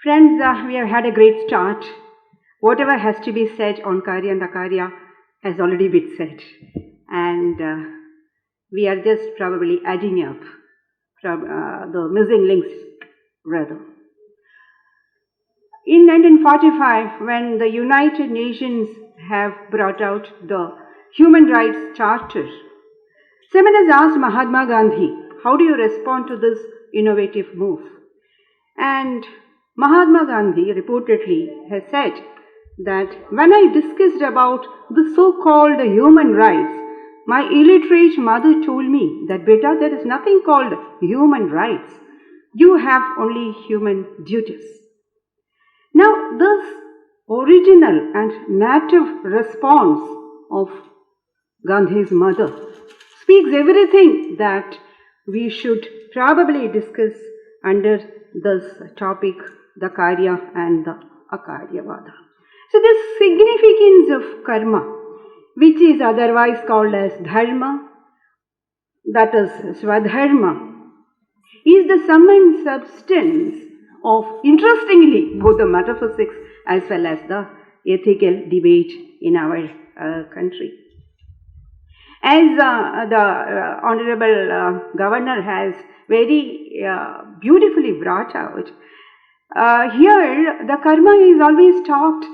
Friends, we have had a great start. Whatever has to be said on Karya and Akarya has already been said. And we are just probably adding up the missing links, rather. In 1945, when the United Nations have brought out the Human Rights Charter, someone has asked Mahatma Gandhi, how do you respond to this innovative move? And Mahatma Gandhi reportedly has said that when I discussed about the so-called human rights, my illiterate mother told me that, beta, there is nothing called human rights. You have only human duties. Now, this original and native response of Gandhi's mother speaks everything that we should probably discuss under this topic, the Karya and the Akaryavada. So this significance of karma, which is otherwise called as dharma, that is Swadharma, is the sum and substance of, interestingly, both the metaphysics as well as the ethical debate in our country. As the Honorable Governor has very beautifully brought out, here the karma is always talked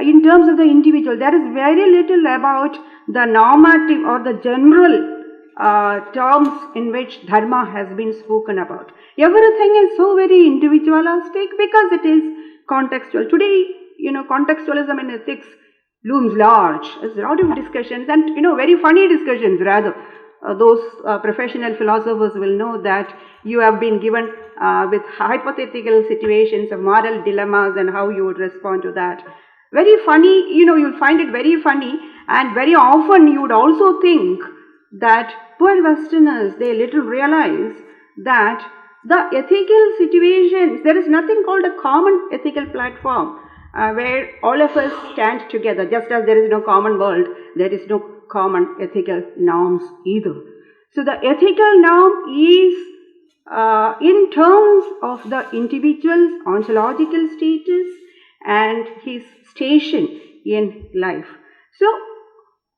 in terms of the individual. There is very little about the normative or the general terms in which dharma has been spoken about. Everything is so very individualistic because it is contextual. Today, contextualism in ethics looms large. There's a lot of discussions and, very funny discussions rather. Those professional philosophers will know that you have been given with hypothetical situations of moral dilemmas and how you would respond to that. Very funny, you'll find it very funny, and very often you would also think that poor Westerners, they little realize that the ethical situations, there is nothing called a common ethical platform where all of us stand together. Just as there is no common world, there is no common ethical norms either. So the ethical norm is in terms of the individual's ontological status and his station in life. So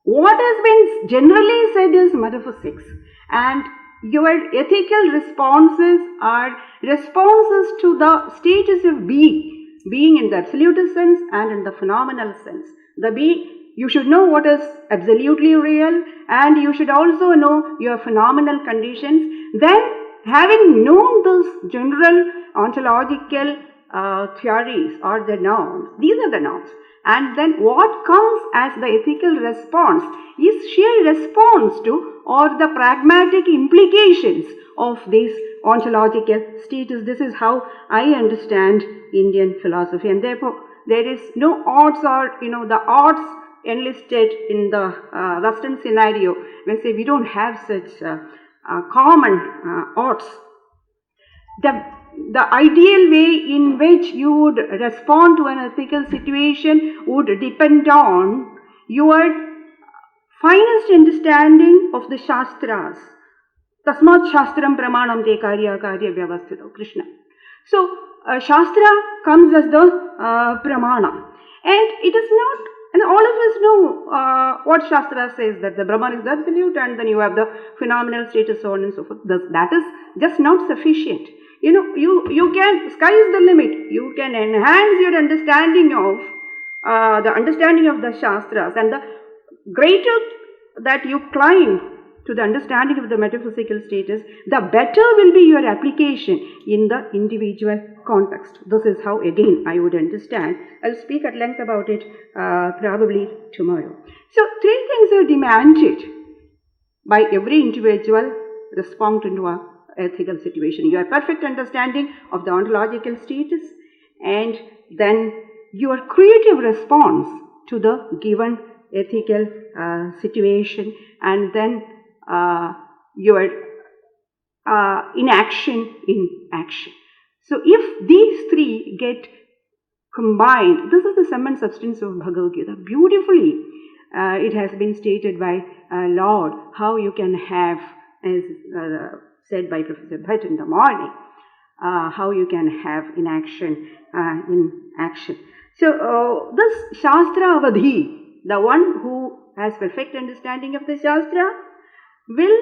what has been generally said is metaphysics, and your ethical responses are responses to the status of being in the absolute sense and in the phenomenal sense. The being, you should know what is absolutely real, and you should also know your phenomenal conditions. Then, having known those general ontological theories or the norms, these are the norms. And then what comes as the ethical response is sheer response to or the pragmatic implications of this ontological status. This is how I understand Indian philosophy, and therefore there is no odds or the odds enlisted in the Western scenario. When say we don't have such common odds. The ideal way in which you would respond to an ethical situation would depend on your finest understanding of the Shastras. Tasmat Shastram Pramanam Te Karya Karya Vyavasthito, Krishna. So, Shastra comes as the Pramana. And it is not, and all of us know what Shastra says, that the Brahman is the absolute, and then you have the phenomenal status, so on and so forth. That is just not sufficient. You can, sky is the limit. You can enhance your understanding of the Shastras, and the greater that you climb to the understanding of the metaphysical status, the better will be your application in the individual context. This is how, again, I would understand. I'll speak at length about it probably tomorrow. So, three things are demanded by every individual responding to a ethical situation. Your perfect understanding of the ontological status, and then your creative response to the given ethical situation, and then your inaction in action. So if these three get combined, this is the sum and substance of Bhagavad Gita. Beautifully it has been stated by Lord how you can have, as said by Professor Bhatt in the morning, how you can have in action. So this Shastra Avadhi, the one who has perfect understanding of the Shastra, will,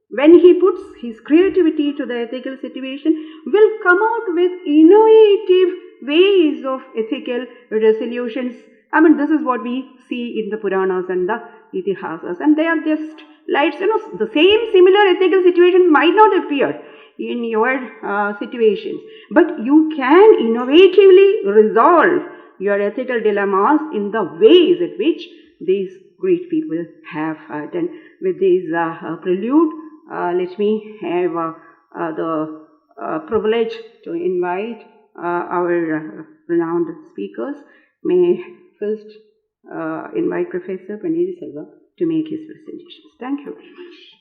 when he puts his creativity to the ethical situation, will come out with innovative ways of ethical resolutions. I mean, this is what we see in the Puranas and the Itihasas, and they are just lights. The same similar ethical situation might not appear in your situations, but you can innovatively resolve your ethical dilemmas in the ways in which these great people have done. With this prelude, let me have the privilege to invite our renowned speakers. May first invite Professor Panneri Selvam to make his presentations. Thank you very much.